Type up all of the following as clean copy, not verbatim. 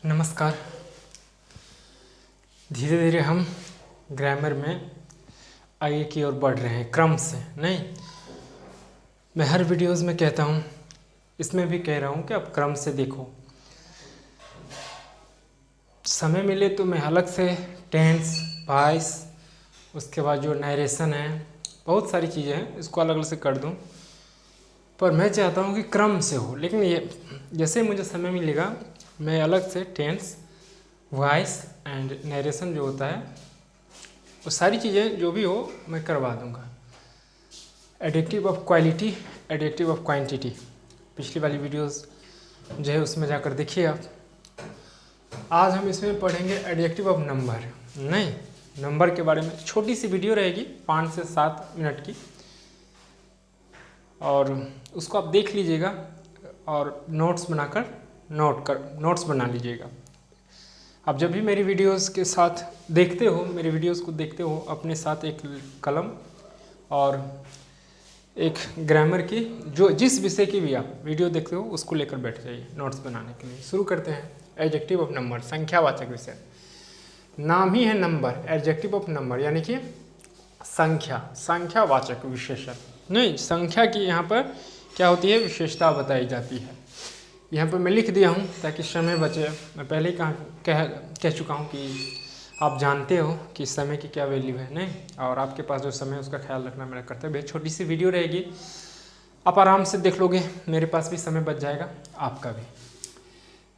नमस्कार। धीरे धीरे हम ग्रामर में आगे की ओर बढ़ रहे हैं, क्रम से नहीं। मैं हर वीडियोस में कहता हूँ, इसमें भी कह रहा हूँ कि आप क्रम से देखो। समय मिले तो मैं अलग से टेंस, वॉइस, उसके बाद जो नरेशन है, बहुत सारी चीज़ें हैं, इसको अलग अलग से कर दूँ। पर मैं चाहता हूँ कि क्रम से हो, लेकिन ये जैसे मुझे समय मिलेगा मैं अलग से टेंस, वॉइस एंड नरेशन जो होता है वो सारी चीज़ें जो भी हो मैं करवा दूंगा। Adjective of quality, adjective of quantity, पिछली वाली वीडियोस जो है उसमें जाकर देखिए आप। आज हम इसमें पढ़ेंगे एडजेक्टिव ऑफ नंबर। नहीं, नंबर के बारे में छोटी सी वीडियो रहेगी 5 से 7 मिनट की, और उसको आप देख लीजिएगा और नोट्स बनाकर नोट्स बना लीजिएगा। आप जब भी मेरी वीडियोस के साथ देखते हो, मेरी वीडियोस को देखते हो, अपने साथ एक कलम और एक ग्रामर की जो जिस विषय की भी आप वीडियो देखते हो उसको लेकर बैठ जाइए नोट्स बनाने के लिए। शुरू करते हैं। एडजेक्टिव ऑफ नंबर, संख्यावाचक विषय। नाम ही है नंबर, एडजेक्टिव ऑफ नंबर यानी कि संख्यावाचक विशेषण। नहीं, संख्या की यहाँ पर क्या होती है, विशेषता बताई जाती है। यहाँ पर मैं लिख दिया हूँ ताकि समय बचे। मैं पहले ही कह चुका हूँ कि आप जानते हो कि समय की क्या वैल्यू है, नहीं, और आपके पास जो समय है उसका ख्याल रखना मेरा कर्तव्य है। छोटी सी वीडियो रहेगी, आप आराम से देख लोगे, मेरे पास भी समय बच जाएगा, आपका भी।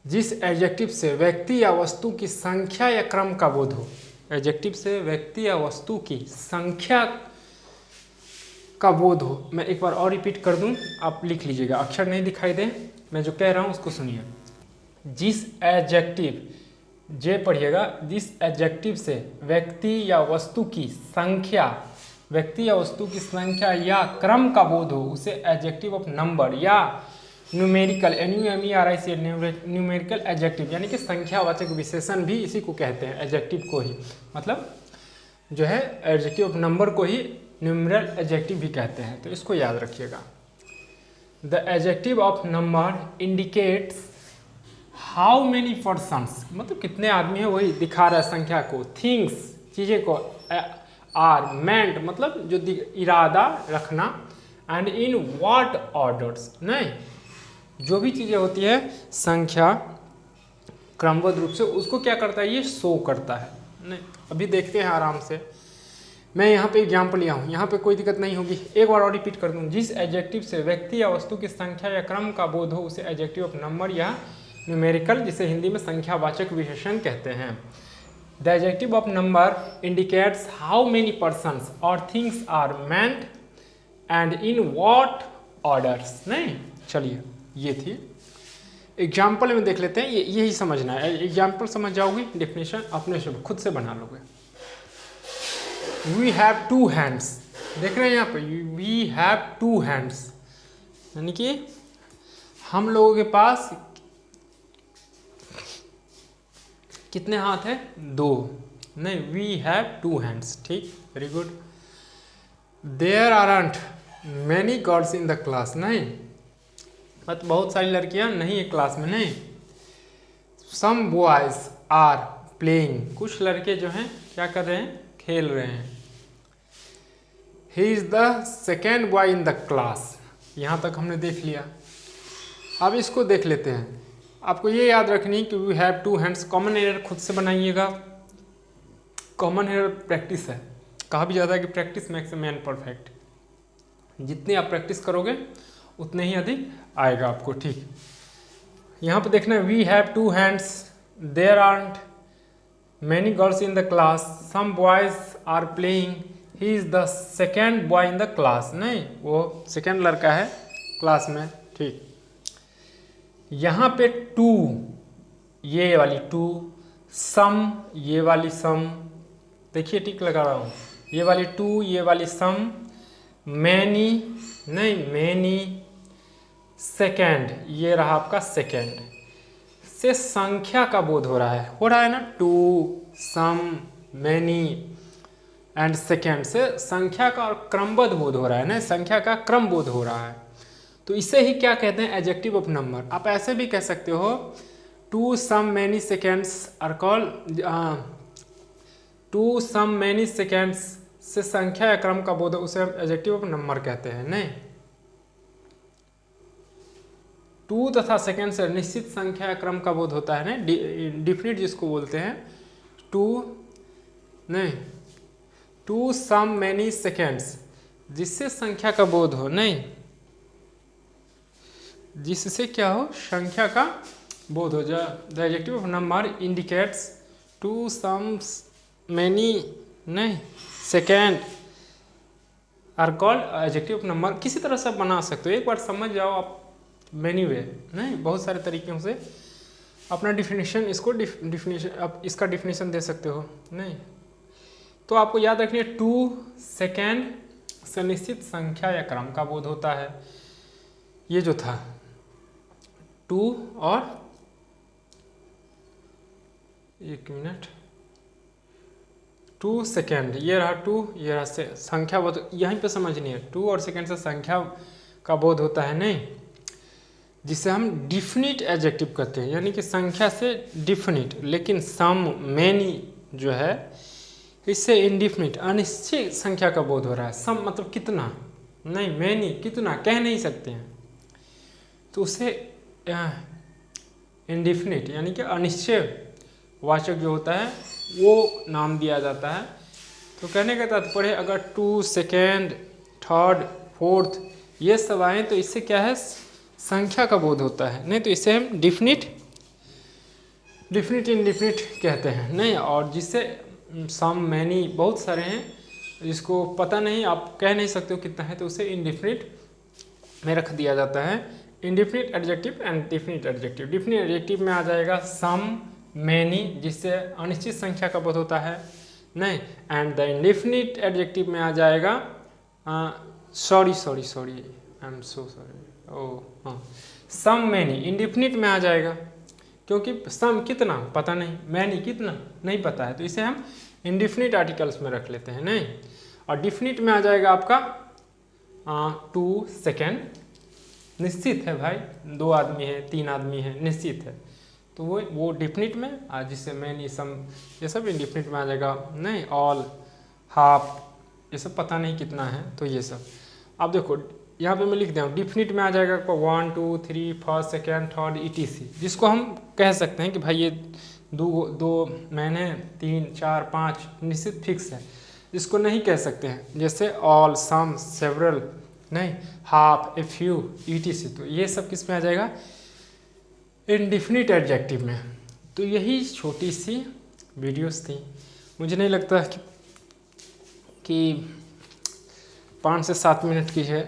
जिस एडजेक्टिव से व्यक्ति या वस्तु की संख्या या क्रम का बोध हो, एडजेक्टिव से व्यक्ति या वस्तु की संख्या का बोध हो। मैं एक बार और रिपीट कर दूं, आप लिख लीजिएगा, अक्षर नहीं दिखाई दे, मैं जो कह रहा हूं उसको सुनिए। जिस एडजेक्टिव, जे पढ़िएगा, जिस एडजेक्टिव से व्यक्ति या वस्तु की संख्या, व्यक्ति या वस्तु की संख्या या क्रम का बोध हो उसे एडजेक्टिव ऑफ नंबर या न्यूमेरिकल, NUMERICAL, न्यूमेरिकल एडजेक्टिव यानी कि संख्यावाचक विशेषण भी इसी को कहते हैं, एडजेक्टिव को ही, मतलब जो है एडजेक्टिव ऑफ नंबर को ही न्यूमेरल एडजेक्टिव भी कहते हैं, तो इसको याद रखिएगा। The adjective of number indicates how many persons, मतलब कितने आदमी हैं वही दिखा रहा है संख्या को। थिंग्स, चीज़ें को। आर मेंट, मतलब जो इरादा रखना। एंड इन व्हाट ऑर्डर्स, नहीं, जो भी चीज़ें होती है संख्या क्रमबद्ध रूप से, उसको क्या करता है, ये शो करता है। नहीं, अभी देखते हैं आराम से। मैं यहाँ पे एग्जाम्पल लिया हूँ, यहाँ पे कोई दिक्कत नहीं होगी। एक बार और रिपीट कर दूँ। जिस एडजेक्टिव से व्यक्ति या वस्तु की संख्या या क्रम का बोध हो उसे एडजेक्टिव ऑफ नंबर या न्यूमेरिकल, जिसे हिंदी में संख्यावाचक विशेषण कहते हैं। The adjective of number indicates how many persons और things are meant and in what orders. नहीं, चलिए, ये थी एग्जाम्पल में देख लेते हैं। यही समझना है, एग्जाम्पल समझ जाओगे, डेफिनेशन अपने से खुद से बना लोगे। We have two hands, देख रहे हैं यहाँ पे, we have two hands, यानी कि हम लोगों के पास कितने हाथ हैं, 2। नहीं, we have two hands, ठीक, very good. There aren't many girls in the class, नहीं, मतलब बहुत सारी लड़कियां नहीं है क्लास में, नहीं। Some boys are playing, कुछ लड़के जो हैं क्या कर रहे हैं, खेल रहे हैं। He is the second boy in the class, यहाँ तक हमने देख लिया। अब इसको देख लेते हैं। आपको ये याद रखनी कि we have two hands, common error खुद से बनाइएगा। कॉमन एरर प्रैक्टिस है, कहा भी जाता है कि practice makes a man perfect. जितनी आप प्रैक्टिस करोगे उतने ही अधिक आएगा आपको, ठीक। यहाँ पे देखना है, we have two hands, there aren't many girls in the class, some boys are playing, he is the second boy in the class, नहीं, वो सेकेंड लड़का है क्लास में, ठीक। यहाँ पे टू, ये वाली टू, सम, ये वाली सम, देखिए टिक लगा रहा हूँ, ये वाली टू, ये वाली सम, मैनी, नहीं, मैनी, सेकेंड, ये रहा आपका सेकेंड, से संख्या का बोध हो रहा है ना, two, some, many and second, से संख्या का और क्रमबद्ध बोध हो रहा है ना, संख्या का क्रम बोध हो रहा है। तो इसे ही क्या कहते हैं, एडजेक्टिव ऑफ नंबर। आप ऐसे भी कह सकते हो to some many seconds are called, to some many seconds से संख्या या क्रम का बोध, उसे हम एडजेक्टिव ऑफ नंबर कहते हैं। नहीं, टू तथा सेकेंड से निश्चित संख्या या क्रम का बोध होता है ना, डिफिनिट जिसको बोलते हैं। टू नहीं, टू सम मैनी सेकेंड्स, जिससे संख्या का बोध हो, नहीं जिससे क्या हो, संख्या का बोध हो। The adjective of number indicates to some many नहीं second are called adjective of number. किसी तरह से बना सकते हो, एक बार समझ जाओ आप, मैनी वे नहीं, बहुत सारे तरीक़ों से अपना डिफिनीशन, इसको डिफिनीशन, आप इसका डिफिनीशन दे सकते हो। नहीं तो आपको याद रखनी है, टू सेकेंड से निश्चित संख्या या क्रम का बोध होता है। ये जो था टू और एक मिनट, टू सेकेंड, ये रहा टू, ये रहा से संख्या बोध, यहीं पे समझनी है। टू और सेकेंड से संख्या का बोध होता है, नहीं जिसे हम डिफिनिट एडजेक्टिव कहते हैं, यानी कि संख्या से डिफिनिट। लेकिन सम मैनी जो है इससे इनडिफिनिट, अनिश्चित संख्या का बोध हो रहा है। सम मतलब कितना, नहीं मैनी कितना कह नहीं सकते हैं, तो उसे इनडिफिनिट यानी कि अनिश्चय वाचक जो होता है वो नाम दिया जाता है। तो कहने का तात्पर्य, अगर टू सेकेंड थर्ड फोर्थ ये सब आए तो इससे क्या है, संख्या का बोध होता है। नहीं तो इसे हम डिफिनिट इनडिफिनिट कहते हैं। नहीं, और जिससे सम मैनी बहुत सारे हैं, जिसको पता नहीं, आप कह नहीं सकते हो कितना है, तो उसे इनडिफिनिट में रख दिया जाता है। Indefinite adjective and definite adjective. Definite adjective में आ जाएगा सम मैनी, जिससे अनिश्चित संख्या का बोध होता है। नहीं, एंड द इनडिफिनिट एडजेक्टिव में आ जाएगा sorry I am so sorry, हाँ सम मैनी इनडिफिनिट में आ जाएगा, क्योंकि सम कितना पता नहीं, मैनी कितना नहीं पता है, तो इसे हम इनडिफिनिट आर्टिकल्स में रख लेते हैं। नहीं, और डिफिनिट में आ जाएगा आपका टू सेकेंड, निश्चित है भाई, दो आदमी है, तीन आदमी है, निश्चित है, तो वो डिफिनिट में, जिससे मैनी सम ये सब इनडिफिनिट में आ जाएगा। नहीं, ऑल हाफ ये सब पता नहीं कितना है, तो ये सब आप देखो यहाँ पे मैं लिख दिया हूँ। डिफिनिट में आ जाएगा आपको 1 2 3 फर्स्ट सेकेंड थर्ड ETC, जिसको हम कह सकते हैं कि भाई ये दो महीने 3 4 5 निश्चित फिक्स है। जिसको नहीं कह सकते हैं, जैसे ऑल सम सेवरल नहीं हाफ ए फ्यू ETC, तो ये सब किस में आ जाएगा, इनडिफिनिट एडजेक्टिव में। तो यही छोटी सी वीडियोस थी, मुझे नहीं लगता कि 5 से 7 मिनट की है,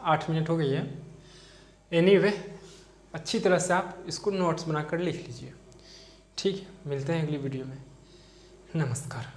8 मिनट हो गई है। एनीवे, अच्छी तरह से आप इसको नोट्स बनाकर लिख लीजिए। ठीक है, मिलते हैं अगली वीडियो में। नमस्कार।